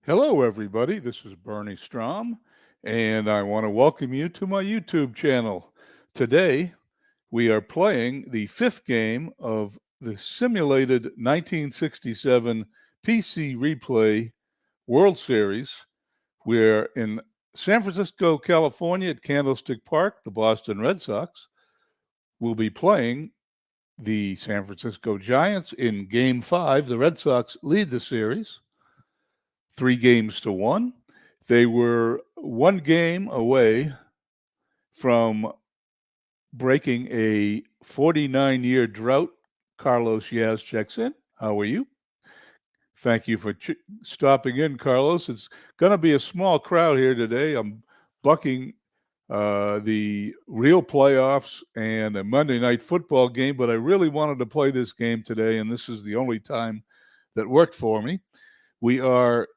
Hello, everybody. This is Bernie Strom, and I want to welcome you to my YouTube channel. Today, we are playing the fifth game of the simulated 1967 PC Replay World Series. We're in San Francisco, California at Candlestick Park. The Boston Red Sox will be playing the San Francisco Giants in Game 5. The Red Sox lead the series 3-1. They were one game away from breaking a 49-year drought. Carlos Yaz checks in. How are you? Thank you for stopping in, Carlos. It's going to be a small crowd here today. I'm bucking the real playoffs and a Monday night football game, but I really wanted to play this game today, and this is the only time that worked for me. We are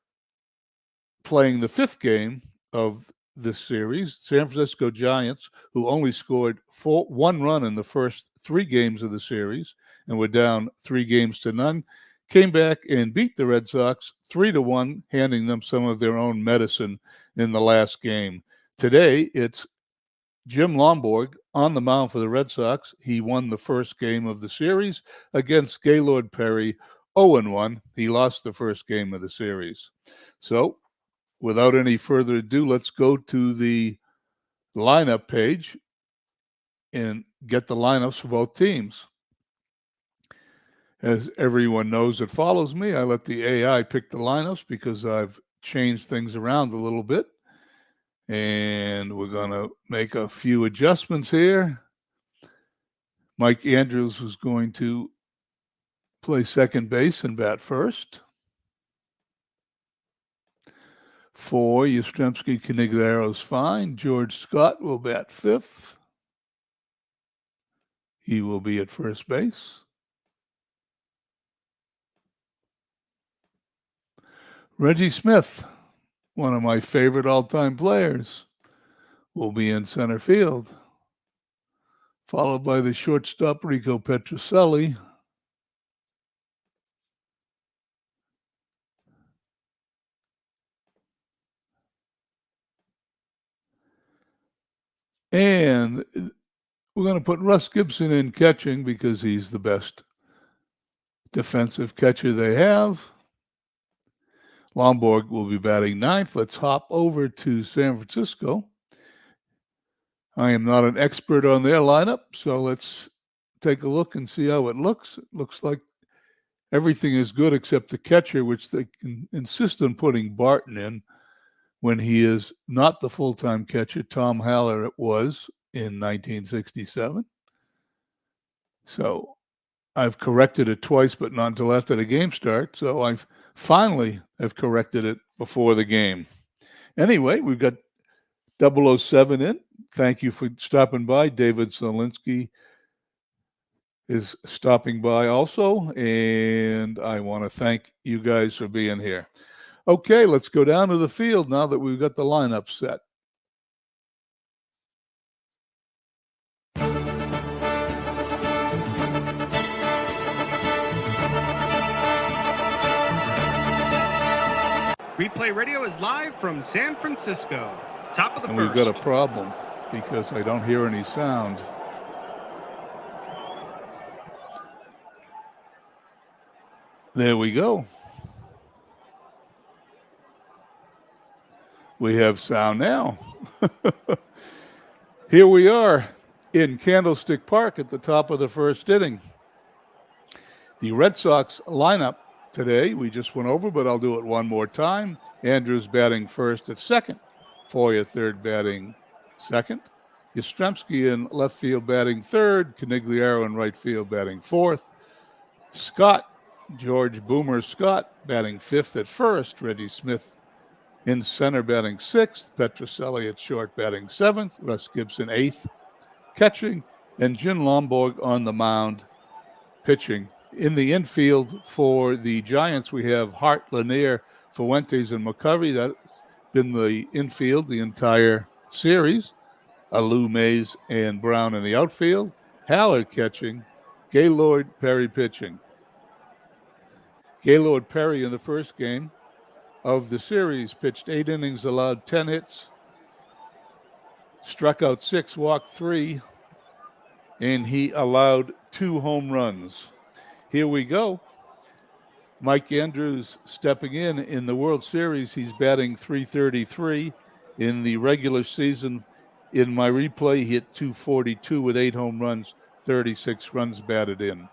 playing the fifth game of this series. San Francisco Giants, who only scored one run in the first 3 games of the series and were down 3-0, came back and beat the Red Sox 3-1, handing them some of their own medicine in the last game. Today, it's Jim Lomborg on the mound for the Red Sox. He won the first game of the series against Gaylord Perry, 0-1. He lost the first game of the series. So, without any further ado, let's go to the lineup page and get the lineups for both teams. As everyone knows that follows me, I let the AI pick the lineups because I've changed things around a little bit. And we're going to make a few adjustments here. Mike Andrews was going to play second base and bat first. For Yastrzemski, Canigliaro's fine. George Scott will bat fifth. He will be at first base. Reggie Smith, one of my favorite all-time players, will be in center field, followed by the shortstop Rico Petrocelli. And we're going to put Russ Gibson in catching because he's the best defensive catcher they have. Lomborg will be batting ninth. Let's hop over to San Francisco. I am not an expert on their lineup, so let's take a look and see how it looks. It looks like everything is good except the catcher, which they can insist on putting Barton in when he is not the full-time catcher. Tom Haller it was in 1967. So I've corrected it twice, but not until after the game start. So I've finally have corrected it before the game. Anyway, we've got 007 in. Thank you for stopping by. David Solinsky is stopping by also, and I want to thank you guys for being here. Okay, let's go down to the field now that we've got the lineup set. Replay Radio is live from San Francisco. Top of the and first. We've got a problem because I don't hear any sound. There we go. We have sound now. Here we are in Candlestick Park at the top of the first inning. The Red Sox lineup today, we just went over, but I'll do it one more time. Andrews batting first at second. Foyer third batting second. Yastrzemski in left field batting third. Canigliaro in right field batting fourth. Scott, George Boomer Scott, batting fifth at first. Reggie Smith in center batting sixth. Petrocelli at short batting seventh. Russ Gibson eighth catching. And Jim Lomborg on the mound pitching. In the infield for the Giants, we have Hart, Lanier, Fuentes, and McCovey. That's been the infield the entire series. Alou, Mays, and Brown in the outfield. Haller catching. Gaylord, Perry pitching. Gaylord Perry in the first game of the series. Pitched 8 innings, allowed 10 hits, struck out 6, walked 3, and he allowed 2 home runs. Here we go. Mike Andrews stepping in the World Series. He's batting .333. In the regular season, in my replay, he hit .242 with 8 home runs, 36 runs batted in.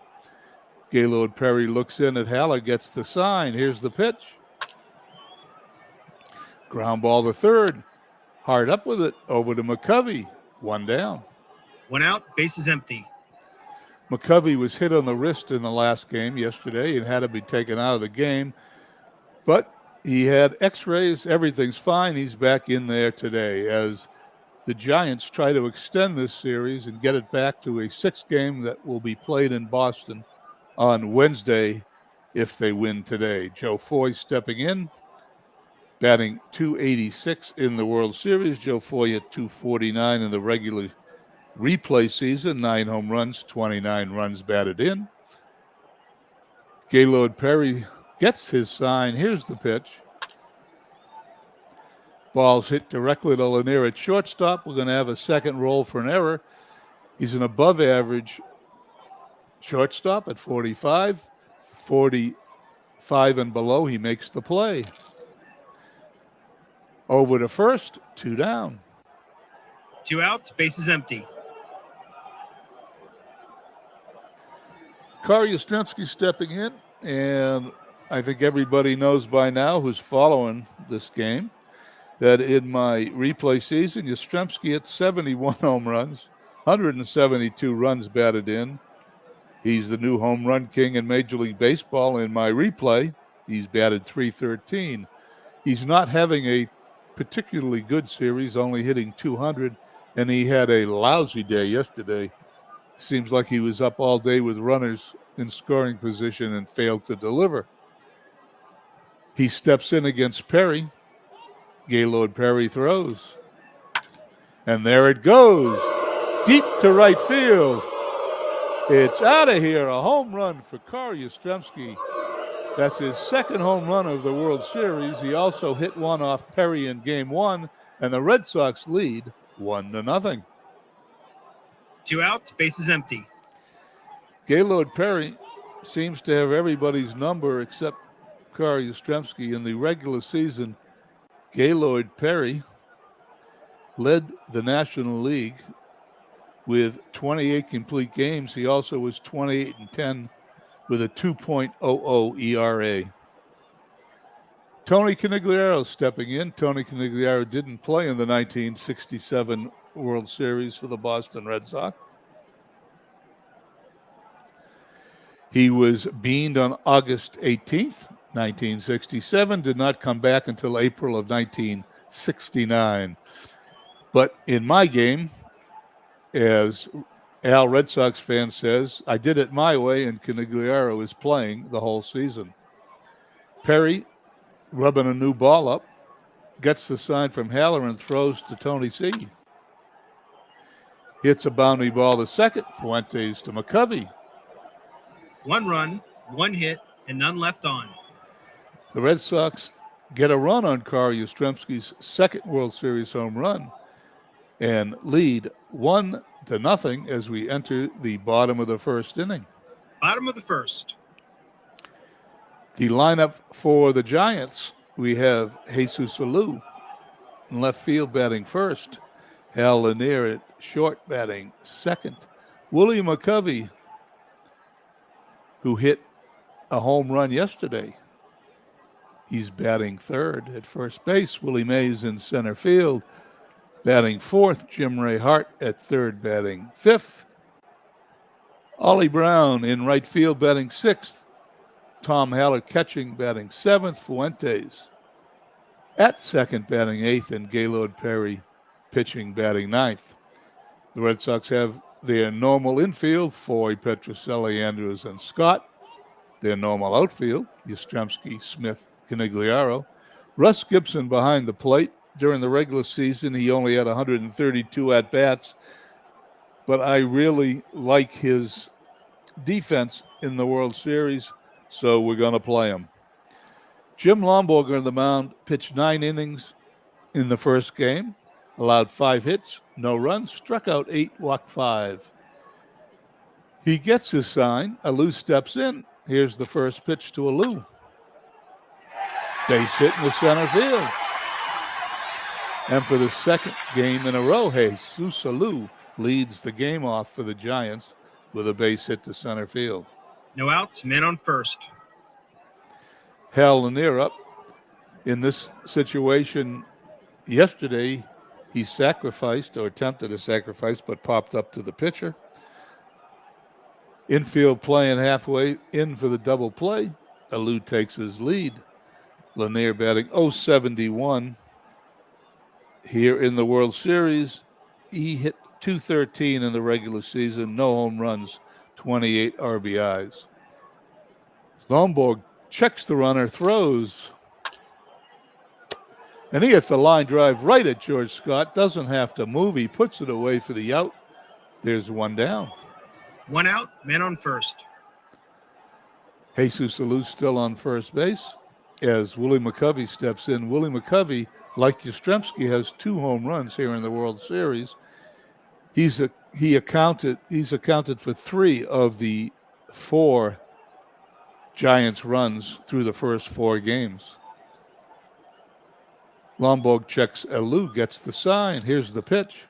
Gaylord Perry looks in at Haller, gets the sign. Here's the pitch. Ground ball to third. Hard up with it. Over to McCovey. 1 down. 1 out, bases empty. McCovey was hit on the wrist in the last game yesterday and had to be taken out of the game. But he had x-rays. Everything's fine. He's back in there today as the Giants try to extend this series and get it back to a 6th game that will be played in Boston on Wednesday if they win today. Joe Foy stepping in, batting .286 in the World Series. Joe Foy at .249 in the regular replay season, 9 home runs, 29 runs batted in. Gaylord Perry gets his sign. Here's the pitch. Ball's hit directly to Lanier at shortstop. We're going to have a second roll for an error. He's an above average shortstop at 45. 45 and below, he makes the play. Over to first, 2 down. 2 outs, bases empty. Carl Yastrzemski stepping in, and I think everybody knows by now who's following this game that in my replay season, Yastrzemski hit 71 home runs, 172 runs batted in. He's the new home run king in Major League Baseball. In my replay, he's batted .313. He's not having a particularly good series, only hitting 200, and he had a lousy day yesterday. Seems like he was up all day with runners in scoring position and failed to deliver. He steps in against Perry. Gaylord Perry throws. And there it goes. Deep to right field. It's out of here. A home run for Carl Yastrzemski. That's his 2nd home run of the World Series. He also hit one off Perry in Game 1, and the Red Sox lead 1-0. 2 outs, bases empty. Gaylord Perry seems to have everybody's number except Carl Yastrzemski. In the regular season, Gaylord Perry led the National League with 28 complete games. He also was 28-10 with a 2.00 ERA. Tony Canigliaro stepping in. Tony Canigliaro didn't play in the 1967 World Series for the Boston Red Sox. He was beamed on August 18th, 1967, did not come back until April of 1969. But in my game, as Al Red Sox fan says, I did it my way, and Canigliaro is playing the whole season. Perry, rubbing a new ball up, gets the sign from Haller and throws to Tony C. Hits a boundary ball to second. Fuentes to McCovey. 1 run, 1 hit, and none left on. The Red Sox get a run on Carl Yastrzemski's 2nd World Series home run and lead 1-0 as we enter the bottom of the 1st inning. Bottom of the 1st. The lineup for the Giants, we have Jesus Alou in left field batting 1st. Hal Lanier at short batting 2nd. Willie McCovey, who hit a home run yesterday, he's batting 3rd at first base. Willie Mays in center field, batting 4th. Jim Ray Hart at 3rd, batting 5th. Ollie Brown in right field, batting 6th. Tom Haller catching, batting 7th. Fuentes at 2nd, batting 8th, and Gaylord Perry pitching, batting 9th. The Red Sox have their normal infield, Foy, Petrocelli, Andrews, and Scott. Their normal outfield, Yastrzemski, Smith, Canigliaro. Russ Gibson behind the plate. During the regular season, he only had 132 at-bats, but I really like his defense in the World Series, so we're going to play him. Jim Lomborger on the mound pitched 9 innings in the first game, allowed 5 hits, no runs, struck out 8, walked 5. He gets his sign. Alou steps in. Here's the first pitch to Alou. Base hit in the center field. And for the second game in a row, Jesus Alou leads the game off for the Giants with a base hit to center field. No outs, men on first. Hal Lanier up. In this situation yesterday, he sacrificed or attempted to sacrifice, but popped up to the pitcher. Infield playing halfway in for the double play. Alou takes his lead. Lanier batting .071 here in the World Series. He hit .213 in the regular season, no home runs, 28 RBIs. Lomborg checks the runner, throws. And he hits a line drive right at George Scott. Doesn't have to move. He puts it away for the out. There's one down. 1 out, men on first. Jesus Alou still on first base as Willie McCovey steps in. Willie McCovey, like Yastrzemski, has 2 home runs here in the World Series. He's accounted for 3 of the 4 Giants runs through the first 4 games. Lomborg checks Alou, gets the sign. Here's the pitch.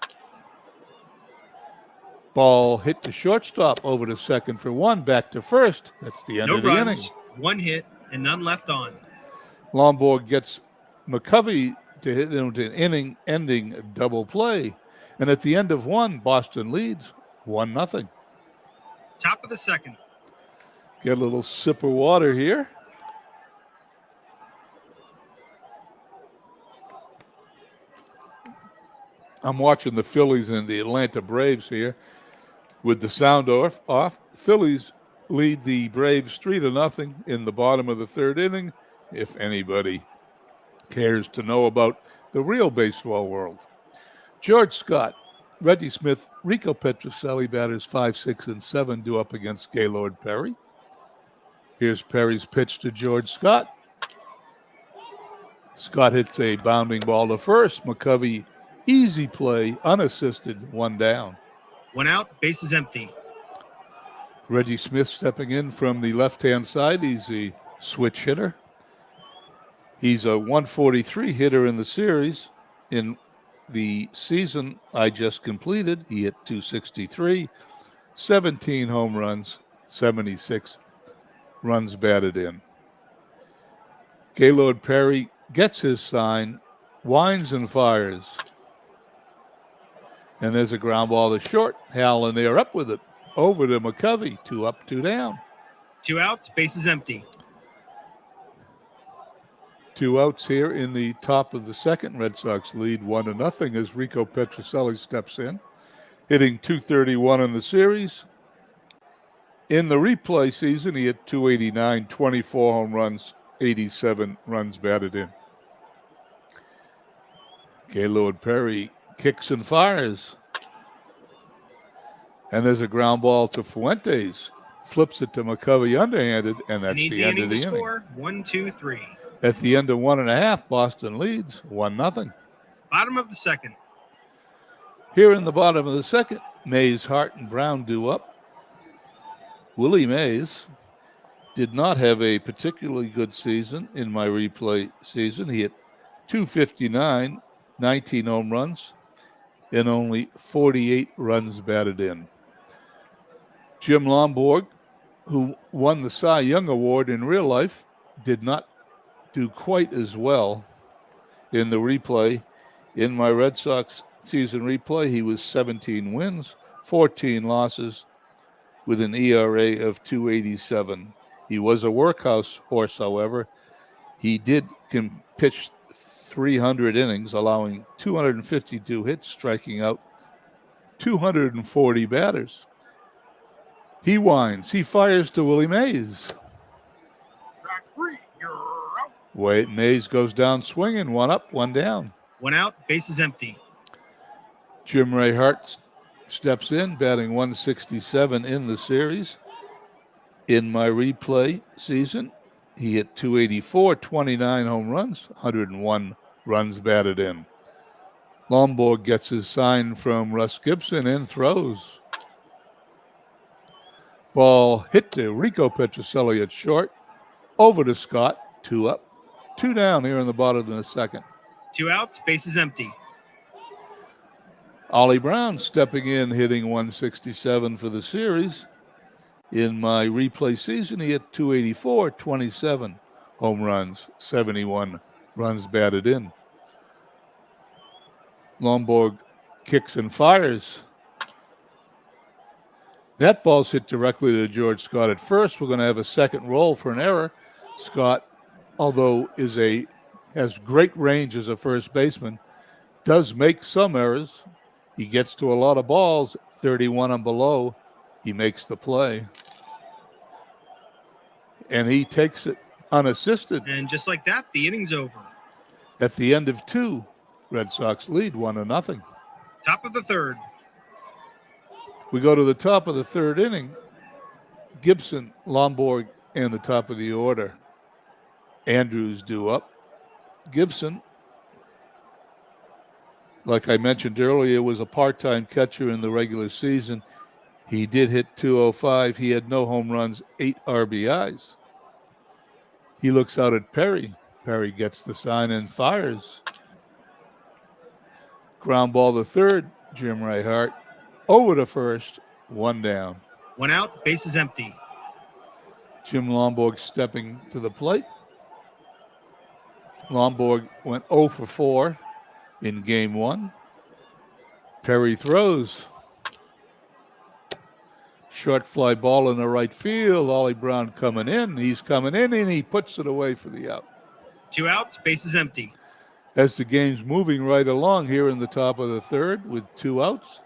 Ball hit the shortstop, over to second for 1, back to first. That's the end No of the runs, inning. 1 hit, and none left on. Lomborg gets McCovey to hit into an inning-ending double play. And at the end of 1, Boston leads 1-0. Top of the second. Get a little sip of water here. I'm watching the Phillies and the Atlanta Braves here with the sound off. Phillies lead the Braves 3-0 in the bottom of the 3rd inning, if anybody cares to know about the real baseball world. George Scott, Reggie Smith, Rico Petrocelli, batters 5, 6, and 7 due up against Gaylord Perry. Here's Perry's pitch to George Scott. Scott hits a bounding ball to first. McCovey, easy play, unassisted, 1 down. 1 out, bases empty. Reggie Smith stepping in from the left-hand side. He's a switch hitter. He's a 143 hitter in the series. In the season I just completed, he hit .263, 17 home runs, 76 runs batted in. Gaylord Perry gets his sign, winds and fires. And there's a ground ball to short. Hal and they're up with it. Over to McCovey. 2 up, 2 down. 2 outs, bases empty. 2 outs here in the top of the second. Red Sox lead 1-0 as Rico Petrocelli steps in, hitting .231 in the series. In the replay season, he hit .289, 24 home runs, 87 runs batted in. Gaylord Perry kicks and fires. And there's a ground ball to Fuentes. Flips it to McCovey underhanded, and that's the end of the inning. Score, 1, 2, 3. At the end of 1.5, Boston leads 1-0. Bottom of the second. Here in the bottom of the second, Mays, Hart, and Brown due up. Willie Mays did not have a particularly good season in my replay season. He hit .259, 19 home runs, and only 48 runs batted in. Jim Lomborg, who won the Cy Young Award in real life, did not do quite as well in the replay. In my Red Sox season replay, he was 17 wins, 14 losses, with an ERA of .287. He was a workhorse horse, however. He did pitch 300 innings, allowing 252 hits, striking out 240 batters. He winds. He fires to Willie Mays. Wait, Mays goes down swinging. 1 up, 1 down. 1 out, bases empty. Jim Ray Hart steps in, batting 167 in the series. In my replay season, He hit 284, 29 home runs, 101 runs batted in. Lomborg gets his sign from Russ Gibson and throws. Ball hit to Rico Petrocelli at short. Over to Scott. 2 up, 2 down here in the bottom of the second. 2 outs, bases empty. Ollie Brown stepping in, hitting 167 for the series. In my replay season, he hit 284, 27 home runs, 71 runs batted in. Lomborg kicks and fires. That ball's hit directly to George Scott at first. We're going to have a second roll for an error. Scott, although has great range as a first baseman, does make some errors. He gets to a lot of balls, 31 and below. He makes the play. And he takes it unassisted. And just like that, the inning's over. At the end of 2, Red Sox lead 1-0. Top of the third. We go to the top of the third inning. Gibson, Lomborg, and the top of the order. Andrews due up. Gibson, like I mentioned earlier, was a part-time catcher in the regular season. He did hit 205. He had no home runs, 8 RBIs. He looks out at Perry. Perry gets the sign and fires. Ground ball to third, Jim Reinhart. Over to first, 1 down. 1 out, bases empty. Jim Lomborg stepping to the plate. Lomborg went 0 for 4 in game 1. Perry throws. Short fly ball in the right field. Ollie Brown coming in. He's coming in, and he puts it away for the out. 2 outs, bases empty. As the game's moving right along here in the top of the third with 2 outs,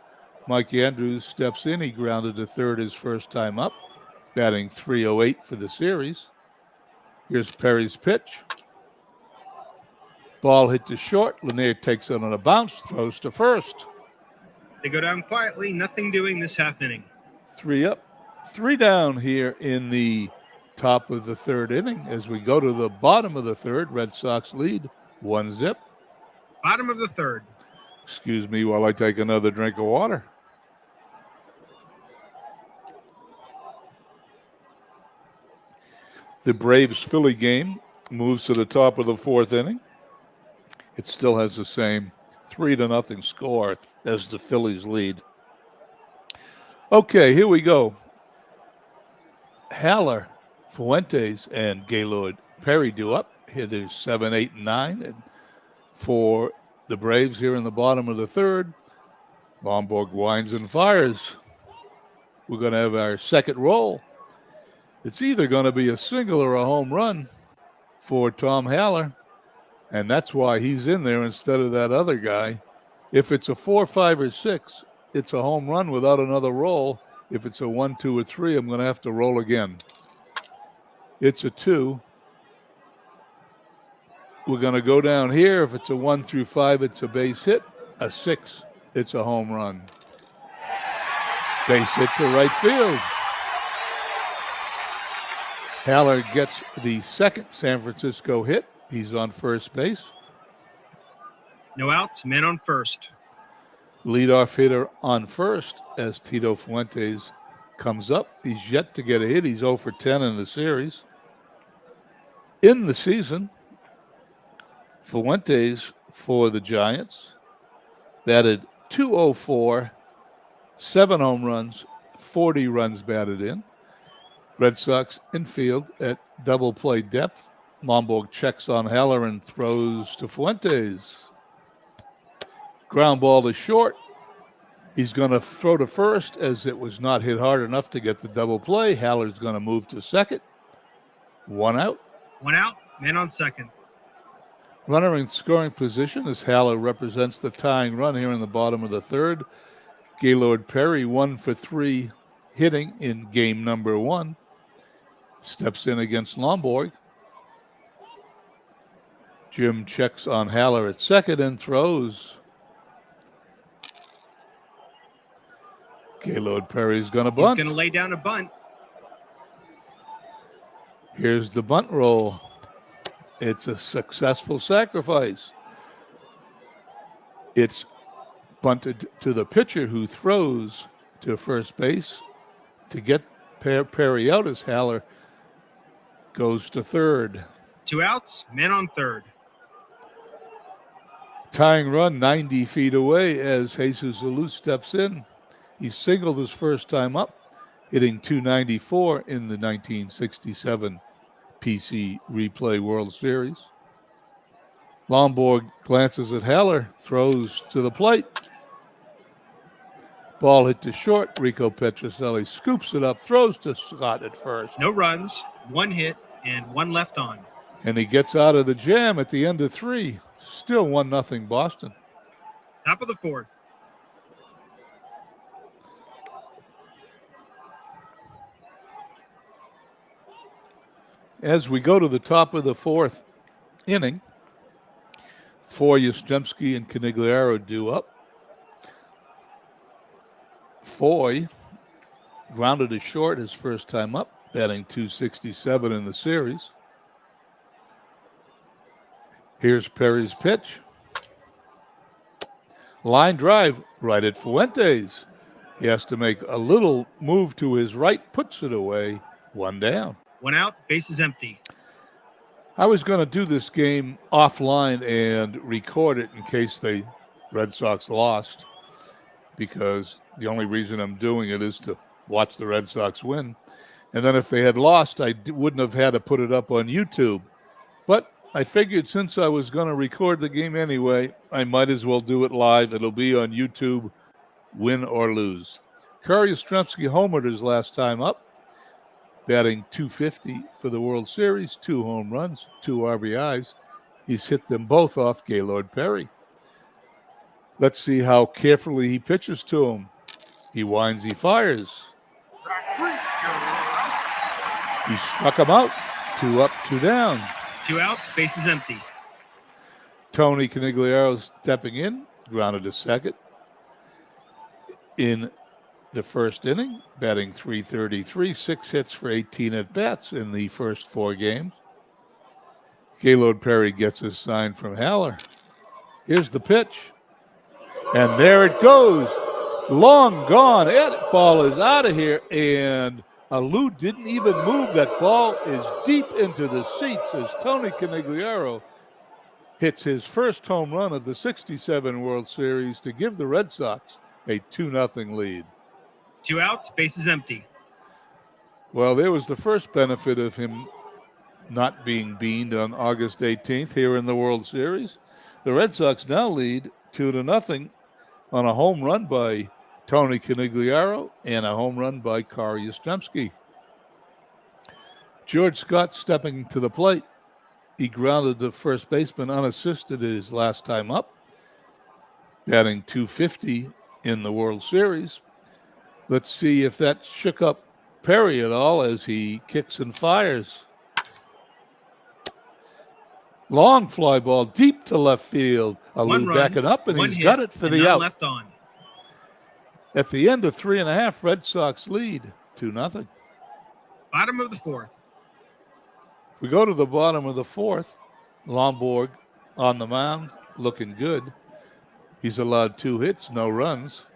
Mike Andrews steps in. He grounded to third his first time up, batting .308 for the series. Here's Perry's pitch. Ball hit to short. Lanier takes it on a bounce, throws to first. They go down quietly, nothing doing this half inning. 3 up, 3 down here in the top of the third inning. As we go to the bottom of the third, Red Sox lead 1-0. Bottom of the third. Excuse me while I take another drink of water. The Braves-Philly game moves to the top of the fourth inning. It still has the same 3-0 score as the Phillies lead. Okay, here we go. Haller, Fuentes, and Gaylord Perry due up. Here there's 7, 8, and 9. And for the Braves here in the bottom of the third, Lomborg winds and fires. We're going to have our second roll. It's either going to be a single or a home run for Tom Haller, and that's why he's in there instead of that other guy. If it's a 4, 5, or 6, it's a home run without another roll. If it's a 1, 2, or 3, I'm going to have to roll again. It's a 2. We're going to go down here. If it's a 1 through 5, it's a base hit. A 6, it's a home run. Base hit to right field. Haller gets the second San Francisco hit. He's on first base. No outs, man on first. Leadoff hitter on first as Tito Fuentes comes up. He's yet to get a hit. He's 0 for 10 in the series. In the season, Fuentes for the Giants batted .204, 7 home runs, 40 runs batted in. Red Sox infield at double play depth. Lomborg checks on Haller and throws to Fuentes. Ground ball to short. He's going to throw to first as it was not hit hard enough to get the double play. Haller's going to move to second. 1 out. 1 out, man on second. Runner in scoring position as Haller represents the tying run here in the bottom of the third. Gaylord Perry 1 for 3 hitting in game number 1. Steps in against Lomborg. Jim checks on Haller at second and throws. Gaylord Perry's going to bunt. He's going to lay down a bunt. Here's the bunt roll. It's a successful sacrifice. It's bunted to the pitcher, who throws to first base to get Perry out as Haller goes to third. 2 outs, men on third. Tying run 90 feet away as Jesus Alou steps in. He singled his first time up, hitting .294 in the 1967 PC Replay World Series. Lomborg glances at Haller, throws to the plate. Ball hit to short. Rico Petrocelli scoops it up, throws to Scott at first. No runs, 1 hit, and 1 left on. And he gets out of the jam at the end of 3. Still 1-0 Boston. Top of the 4th. As we go to the top of the 4th inning, Foy, Yastrzemski, and Canigliaro due up. Foy grounded to short his first time up, batting .267 in the series. Here's Perry's pitch. Line drive right at Fuentes. He has to make a little move to his right, puts it away, 1 down. 1 out, bases empty. I was going to do this game offline and record it in case the Red Sox lost, because the only reason I'm doing it is to watch the Red Sox win. And then if they had lost, I wouldn't have had to put it up on YouTube. But I figured since I was going to record the game anyway, I might as well do it live. It'll be on YouTube, win or lose. Curry Yastrzemski homered his last time up, batting .250 for the World Series, 2 home runs, 2 RBIs. He's hit them both off Gaylord Perry. Let's see how carefully he pitches to him. He winds, he fires. He struck him out. 2 up, 2 down. 2 outs, bases empty. Tony Canigliaro stepping in, grounded to second. In the first inning, batting .333, 6 hits for 18 at-bats in the first 4 games. Gaylord Perry gets his sign from Haller. Here's the pitch. And there it goes. Long gone. That ball is out of here. And Alou didn't even move. That ball is deep into the seats as Tony Canigliaro hits his first home run of the 67 World Series to give the Red Sox a 2-0 lead. 2 outs, bases empty. Well, there was the first benefit of him not being beaned on August 18th here in the World Series. The Red Sox now lead 2-0 on a home run by Tony Canigliaro and a home run by Curry Yastrzemski. George Scott stepping to the plate. He grounded the first baseman unassisted his last time up, batting .250 in the World Series. Let's see if that shook up Perry at all as he kicks and fires. Long fly ball deep to left field. Alou backing up, and he's got it for the out. Left on. At the end of 3.5, Red Sox lead 2-0. Bottom of the 4th. We go to the bottom of the 4th. Lomborg on the mound, looking good. He's allowed 2 hits, no runs.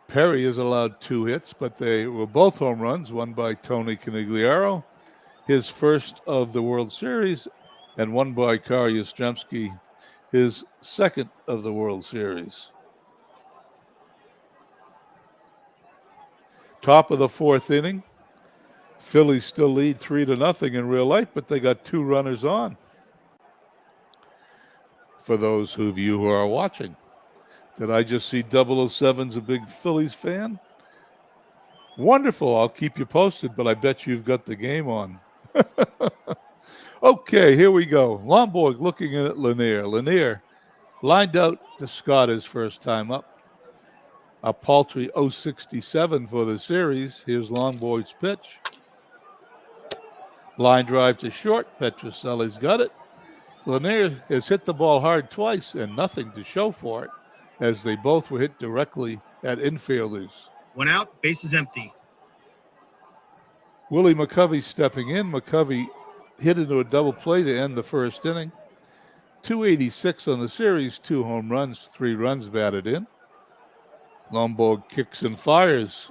Perry is allowed 2 hits, but they were both home runs, one by Tony Canigliaro, his first of the World Series, and one by Curry Yastrzemski, his second of the World Series. Top of the 4th inning. Phillies still lead 3-0 in real life, but they got 2 runners on. For those of you who are watching, did I just see 007's a big Phillies fan? Wonderful. I'll keep you posted, but I bet you've got the game on. Okay, here we go. Lomborg looking at Lanier. Lanier lined out to Scott his first time up. A paltry 0.67 for the series. Here's Lomborg's pitch. Line drive to short. Petrocelli's got it. Lanier has hit the ball hard twice and nothing to show for it, as they both were hit directly at infielders. 1 out, bases empty. Willie McCovey stepping in. McCovey hit into a double play to end the first inning. 286 on the series, 2 home runs, 3 runs batted in. Lomborg kicks and fires.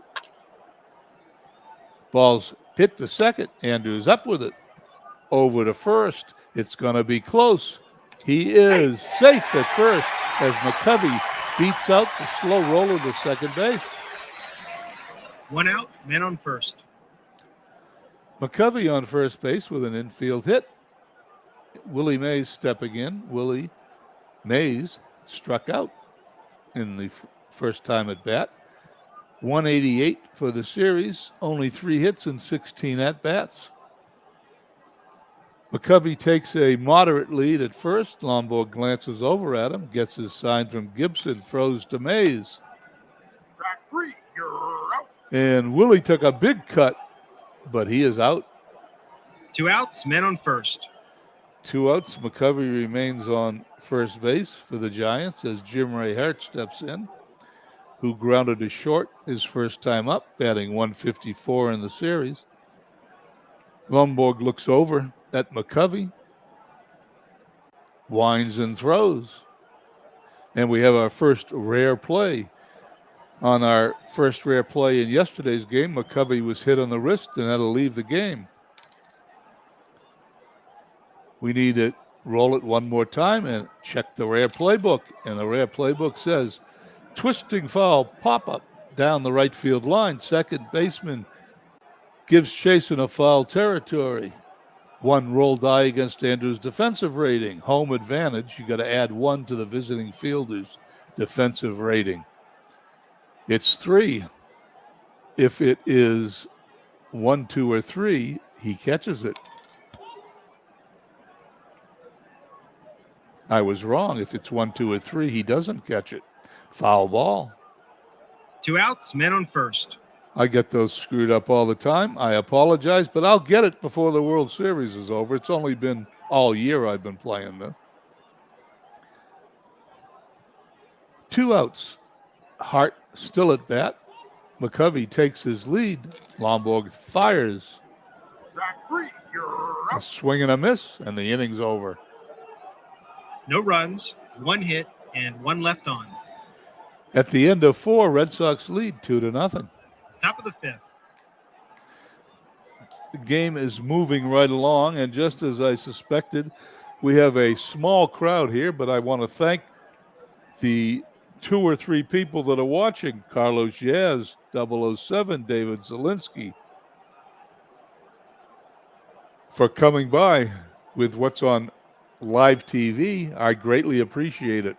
Ball's hit to second. Andrews up with it. Over to first. It's going to be close. He is safe at first as McCovey beats out the slow roller to second base. 1 out, men on first. McCovey on first base with an infield hit. Willie Mays stepping in. Willie Mays struck out in the first time at bat. 188 for the series, only 3 hits and 16 at-bats. McCovey takes a moderate lead at first. Lomborg glances over at him, gets his sign from Gibson, throws to Mays. Track 3, you're out. And Willie took a big cut, but he is out. 2 outs, men on first. 2 outs. McCovey remains on first base for the Giants as Jim Ray Hart steps in, who grounded to short his first time up, batting 154 in the series. Lomborg looks over at McCovey, winds and throws. And we have our first rare play. On our first rare play in yesterday's game, McCovey was hit on the wrist and had to leave the game. We need to roll it one more time and check the rare playbook. And the rare playbook says, twisting foul pop-up down the right field line. Second baseman gives chase in a foul territory. 1 roll die against Andrews' defensive rating. Home advantage. You got to add 1 to the visiting fielder's defensive rating. It's 3. If it is 1, 2, or 3, he catches it. I was wrong. If it's 1, 2, or 3, he doesn't catch it. Foul ball. 2 outs, men on first. I get those screwed up all the time. I apologize, but I'll get it before the World Series is over. It's only been all year I've been playing this. 2 outs. Hart still at bat. McCovey takes his lead. Lomborg fires. Track 3, you're A swing and a miss, and the inning's over. No runs, 1 hit, and 1 left on. At the end of 4, Red Sox lead 2-0. Top of the 5th. The game is moving right along, and just as I suspected, we have a small crowd here, but I want to thank the 2 or 3 people that are watching. Carlos Yaz, 007, David Zielinski, for coming by with what's on live TV. I greatly appreciate it.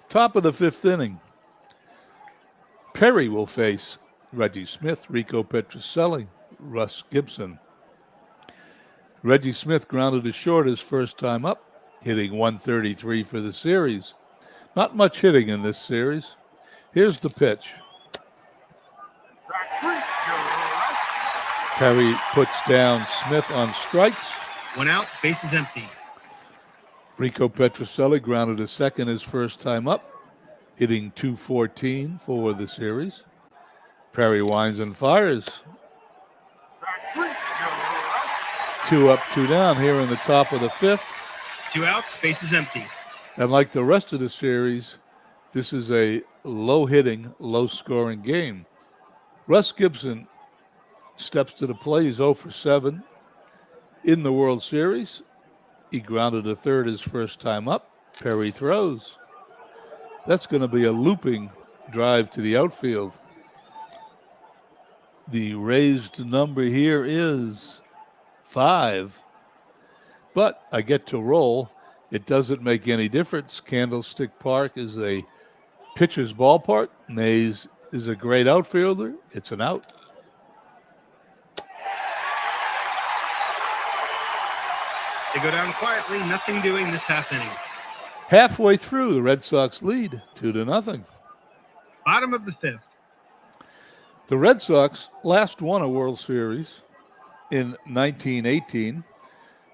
Top of the 5th inning. Perry will face Reggie Smith, Rico Petrocelli, Russ Gibson. Reggie Smith grounded to short his first time up, hitting 133 for the series. Not much hitting in this series. Here's the pitch. Perry puts down Smith on strikes. 1 out, bases empty. Rico Petrocelli grounded to second his first time up, hitting 214 for the series. Perry winds and fires. 2 up, 2 down here in the top of the 5th. 2 outs, bases empty. And like the rest of the series, this is a low-hitting, low-scoring game. Russ Gibson steps to the plate. He's 0 for 7 in the World Series. He grounded to third his first time up. Perry throws. That's going to be a looping drive to the outfield. The raised number here is 5. But I get to roll. It doesn't make any difference. Candlestick Park is a pitcher's ballpark. Mays is a great outfielder. It's an out. They go down quietly, nothing doing this half inning. Halfway through, the Red Sox lead 2-0. Bottom of the 5th. The Red Sox last won a World Series in 1918.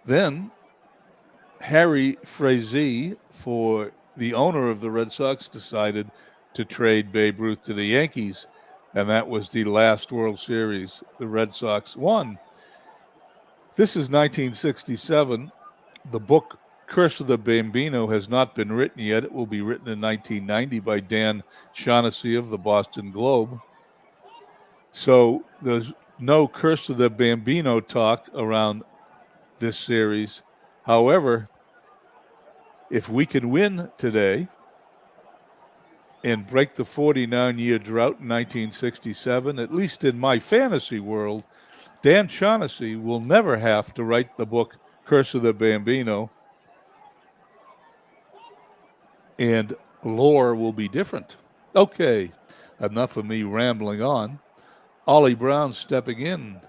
Then Harry Frazee, for the owner of the Red Sox, decided to trade Babe Ruth to the Yankees. and that was the last World Series the Red Sox won. This is 1967. The book Curse of the Bambino has not been written yet. It will be written in 1990 by Dan Shaughnessy of the Boston Globe. So there's no Curse of the Bambino talk around this series. However, if we can win today and break the 49-year drought in 1967, at least in my fantasy world, Dan Shaughnessy will never have to write the book Curse of the Bambino, and lore will be different. Okay, enough of me rambling on. Ollie Brown stepping in,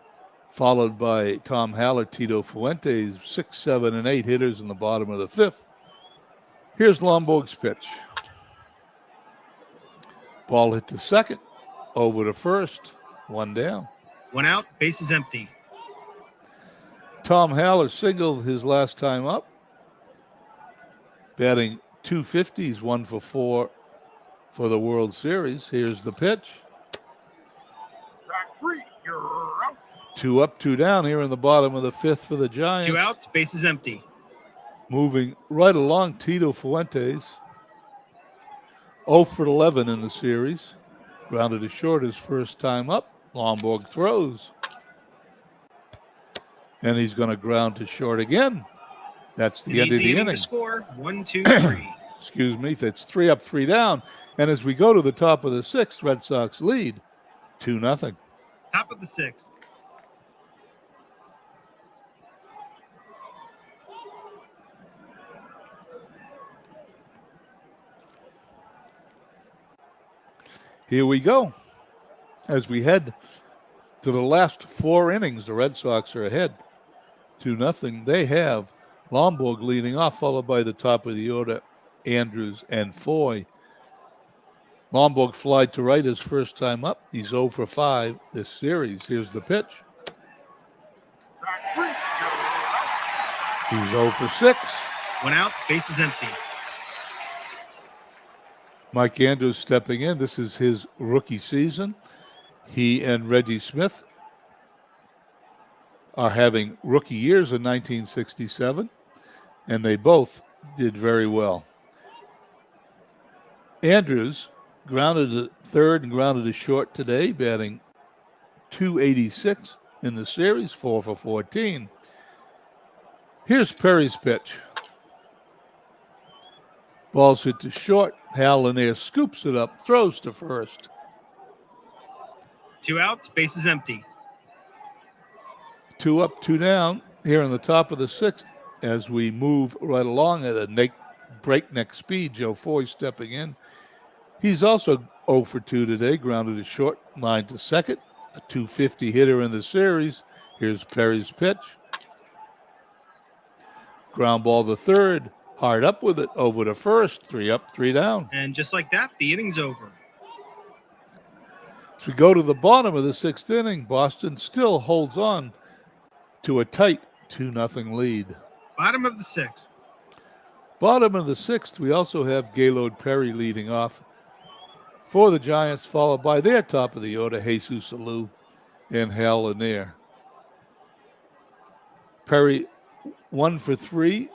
followed by Tom Haller, Tito Fuentes, 6, 7, and 8 hitters in the bottom of the fifth. Here's Lomborg's pitch. Ball hit to second, over to first, one down. 1 out, bases empty. Tom Haller singled his last time up, batting .250s, 1 for 4 for the World Series. Here's the pitch. 2 up, 2 down here in the bottom of the fifth for the Giants. 2 outs, bases empty. Moving right along, Tito Fuentes. 0 for 11 in the series. Grounded to short his first time up. Lomborg throws. And he's going to ground to short again. That's the end of the inning. To score 1, 2, 3. Excuse me. That's 3 up, 3 down. And as we go to the top of the sixth, Red Sox lead 2-0. Top of the sixth. Here we go. As we head to the last 4 innings, the Red Sox are ahead 2-0. They have Lomborg leading off, followed by the top of the order, Andrews and Foy. Lomborg fly to right his first time up. He's 0 for 5 this series. Here's the pitch. He's 0 for 6. 1 out, bases empty. Mike Andrews stepping in. This is his rookie season. He and Reggie Smith are having rookie years in 1967, and they both did very well. Andrews grounded to third and grounded to short today, batting .286 in the series, 4 for 14. Here's Perry's pitch. Ball's hit to short. Hal Lanier scoops it up, throws to first. 2 outs, bases empty. 2 up, 2 down here in the top of the sixth as we move right along at a breakneck speed. Joe Foy stepping in. He's also 0 for 2 today, grounded to short, line to second. A .250 hitter in the series. Here's Perry's pitch. Ground ball to third. Hard up with it, over to first. 3 up, 3 down. And just like that, the inning's over. As we go to the bottom of the sixth inning, Boston still holds on to a tight 2-0 lead. Bottom of the sixth. Bottom of the sixth, we also have Gaylord Perry leading off for the Giants, followed by their top of the order, Jesus Alou and Hal Lanier. Perry 1 for 3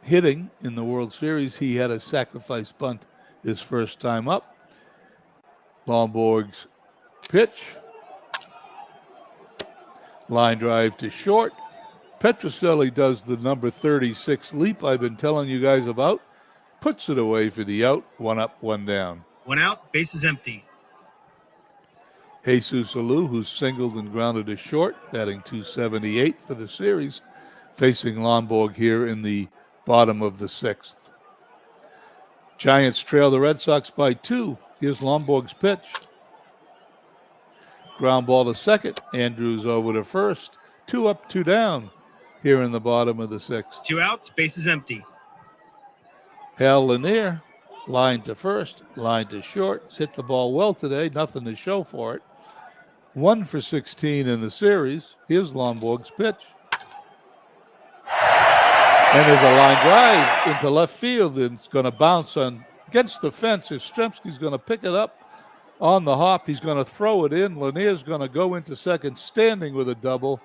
hitting in the World Series. He had a sacrifice bunt his first time up. Lomborg's pitch. Line drive to short. Petrocelli does the number 36 leap I've been telling you guys about. Puts it away for the out. 1 up, 1 down. 1 out, bases empty. Jesus Alou, who's singled and grounded to short, batting .278 for the series, facing Lomborg here in the bottom of the sixth. Giants trail the Red Sox by 2. Here's Lomborg's pitch. Ground ball to second. Andrews over to first. 2 up, 2 down here in the bottom of the sixth. 2 outs, bases empty. Hal Lanier, line to first, line to short. He's hit the ball well today. Nothing to show for it. 1 for 16 in the series. Here's Lomborg's pitch. And there's a line drive into left field, and it's going to bounce on against the fence. Yastrzemski's going to pick it up on the hop. He's going to throw it in. Lanier's going to go into second, standing with a double.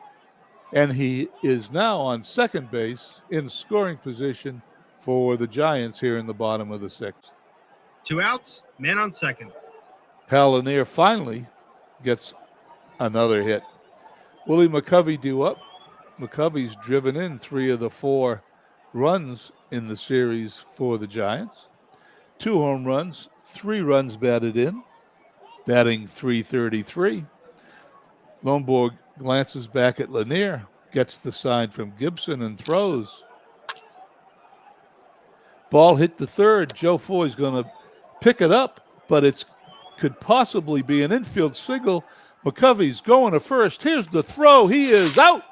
And he is now on second base in scoring position for the Giants here in the bottom of the sixth. 2 outs, man on second. Hal Lanier finally gets another hit. Willie McCovey due up. McCovey's driven in 3 of the 4 runs in the series for the Giants. 2 home runs, 3 runs batted in, batting .333. Lomborg glances back at Lanier, gets the sign from Gibson and throws. Ball hit the third. Joe Foy's going to pick it up, but it could possibly be an infield single. McCovey's going to first. Here's the throw. He is out.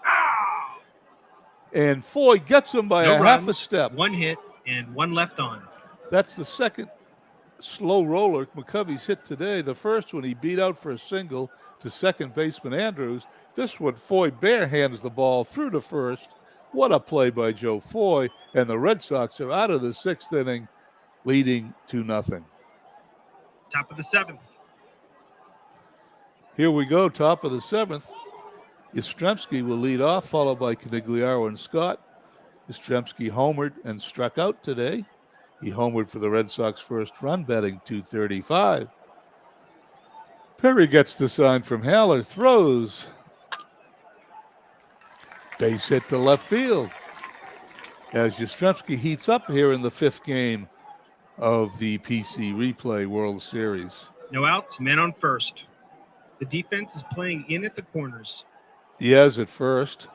And Foy gets him by half a step. 1 hit and 1 left on. That's the second slow roller McCovey's hit today. The first one he beat out for a single to second baseman Andrews. This one, Foy barehands the ball through to first. What a play by Joe Foy. And the Red Sox are out of the 6th inning, leading 2-0. Top of the 7th. Here we go, top of the 7th. Yastrzemski will lead off, followed by Canigliaro and Scott. Yastrzemski homered and struck out today. He homered for the Red Sox first run, batting .235. Perry gets the sign from Haller, throws. Base hit to left field. As Yastrzemski heats up here in the 5th game of the PC Replay World Series. No outs, man on first. The defense is playing in at the corners. Yes, at first.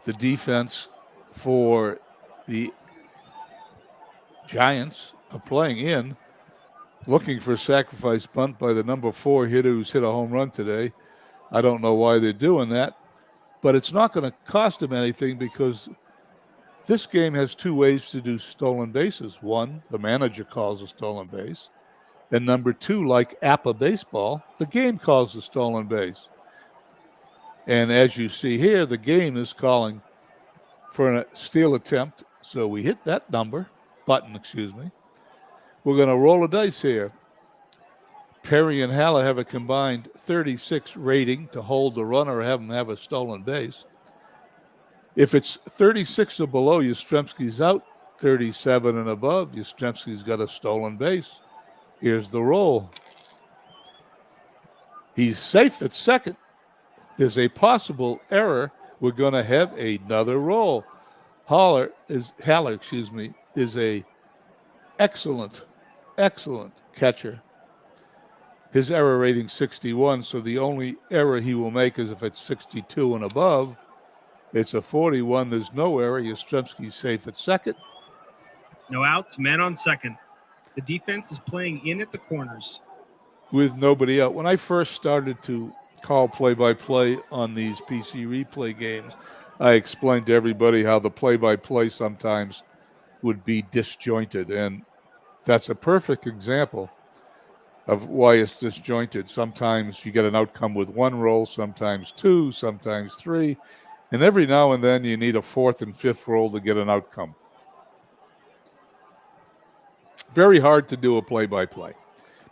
The defense for the Giants are playing in, looking for a sacrifice bunt by the number 4 hitter who's hit a home run today. I don't know why they're doing that, but it's not going to cost them anything because this game has 2 ways to do stolen bases. 1, the manager calls a stolen base. And number 2, like APA baseball, the game calls a stolen base. And as you see here, the game is calling for a steal attempt. So we hit that button. We're going to roll a dice here. Perry and Haller have a combined 36 rating to hold the runner or have them have a stolen base. If it's 36 or below, Yastrzemski's out. 37 and above, Yastrzemski's got a stolen base. Here's the roll. He's safe at second. There's a possible error. We're going to have another roll. Haller is a excellent catcher. His error rating 61, so the only error he will make is if it's 62 and above. It's a 41. There's no error. Yastrzemski's safe at second. No outs, man on second. The defense is playing in at the corners. With nobody out. When I first started to call play-by-play on these PC Replay games, I explained to everybody how the play-by-play sometimes would be disjointed, and that's a perfect example of why it's disjointed. Sometimes you get an outcome with 1 roll, sometimes 2, sometimes 3, and every now and then you need a 4th and 5th roll to get an outcome. Very hard to do a play-by-play.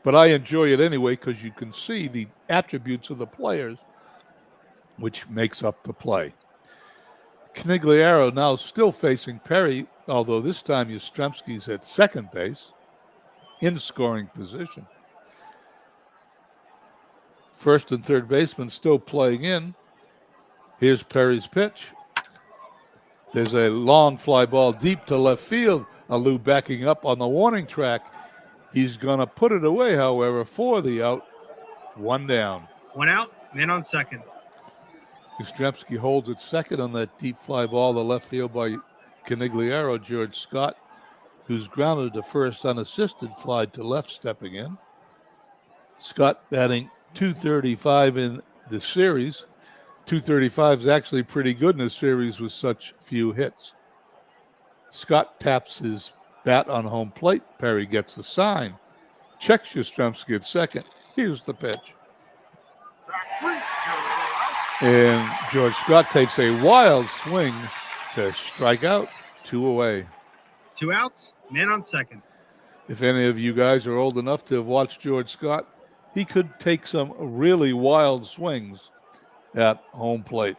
But I enjoy it anyway because you can see the attributes of the players, which makes up the play. Canigliaro now still facing Perry, although this time Yastrzemski's at second base in scoring position. First and third baseman still playing in. Here's Perry's pitch. There's a long fly ball deep to left field. Alou backing up on the warning track. He's going to put it away, however, for the out. 1 down. 1 out, man on second. Yastrzemski holds it second on that deep fly ball to left field by Canigliaro. George Scott, who's grounded to first unassisted, fly to left, stepping in. Scott batting .235 in the series. .235 is actually pretty good in a series with such few hits. Scott taps his bat on home plate. Perry gets the sign. Checks Yastrzemski at second. Here's the pitch. And George Scott takes a wild swing to strike out. 2 away. 2 outs, man on second. If any of you guys are old enough to have watched George Scott he could take some really wild swings at home plate.